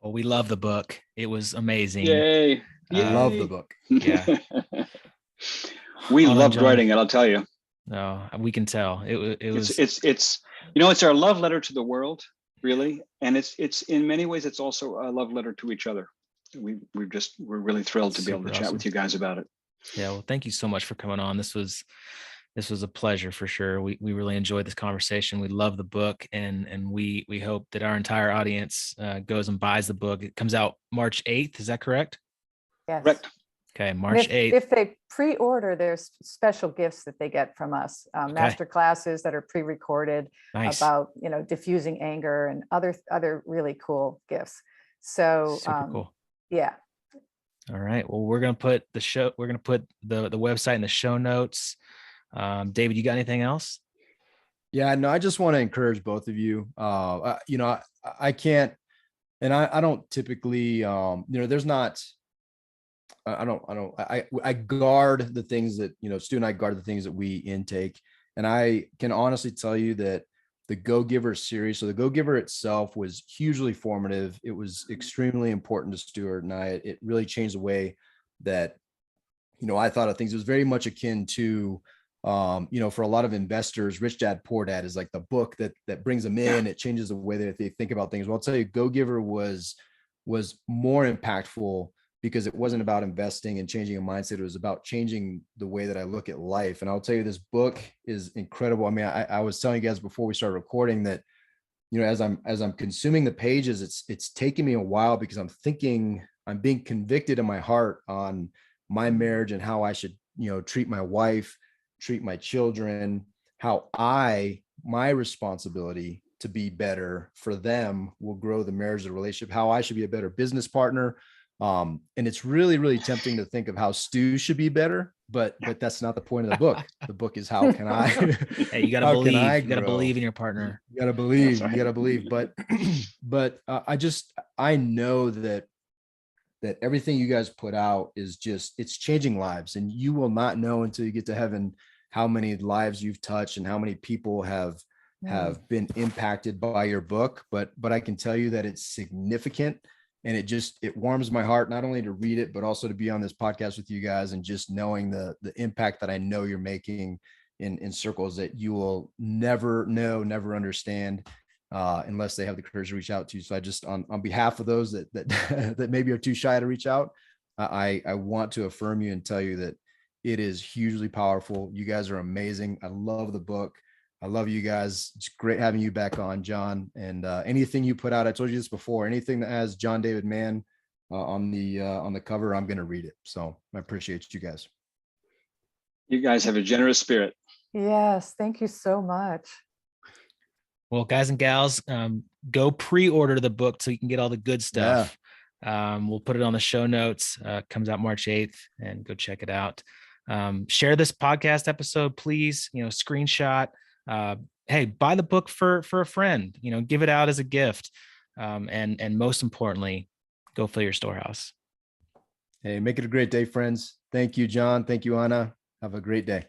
Well, we love the book. It was amazing. Yay. I love the book. Yeah. We Ana and loved John. writing it, I'll tell you. No, we can tell. It was. It's you know, it's our love letter to the world, really, and it's in many ways it's also a love letter to each other. We're really thrilled to be able to chat with you guys about it. Yeah, well, thank you so much for coming on. This was a pleasure for sure. We really enjoyed this conversation. We love the book, and we hope that our entire audience goes and buys the book. It comes out March 8th. Is that correct? Yes. Correct. Okay, March 8th. If they pre-order, there's special gifts that they get from us. Master classes that are pre-recorded about, diffusing anger and other really cool gifts. So super cool. Yeah. All right. Well, we're gonna put the website in the show notes. David, you got anything else? Yeah, no, I just want to encourage both of you. I can't, and I don't typically, there's not. I guard the things that, Stu and I guard the things that we intake. And I can honestly tell you that the Go Giver series, so the Go Giver itself was hugely formative. It was extremely important to Stuart and I. It really changed the way that, I thought of things. It was very much akin to, for a lot of investors, Rich Dad, Poor Dad is like the book that brings them in. It changes the way that they think about things. Well, I'll tell you, Go Giver was more impactful because it wasn't about investing and changing a mindset. It was about changing the way that I look at life. And I'll tell you, this book is incredible. I mean, I was telling you guys before we started recording that, as I'm consuming the pages, it's taking me a while because I'm being convicted in my heart on my marriage and how I should, treat my wife, treat my children, how my responsibility to be better for them will grow the marriage, the relationship, how I should be a better business partner. And it's really, really tempting to think of how Stu should be better, but that's not the point of the book. The book is how can I, hey, you gotta believe, you gotta believe in your partner. You gotta believe, you gotta believe. But, I know that everything you guys put out is it's changing lives, and you will not know until you get to heaven how many lives you've touched and how many people have been impacted by your book. But I can tell you that it's significant. And it warms my heart, not only to read it, but also to be on this podcast with you guys and just knowing the impact that I know you're making in circles that you will never know, never understand unless they have the courage to reach out to you. So I just, on behalf of those that maybe are too shy to reach out, I want to affirm you and tell you that it is hugely powerful. You guys are amazing. I love the book. I love you guys. It's great having you back on, John. And anything you put out, I told you this before, anything that has John David Mann on the cover, I'm going to read it. So I appreciate you guys. You guys have a generous spirit. Yes. Thank you so much. Well, guys and gals, go pre-order the book so you can get all the good stuff. Yeah. We'll put it on the show notes. Comes out March 8th, and go check it out. Share this podcast episode, please. Screenshot. Hey, buy the book for a friend, give it out as a gift. And most importantly, go fill your storehouse. Hey, make it a great day, friends. Thank you, John. Thank you, Ana. Have a great day.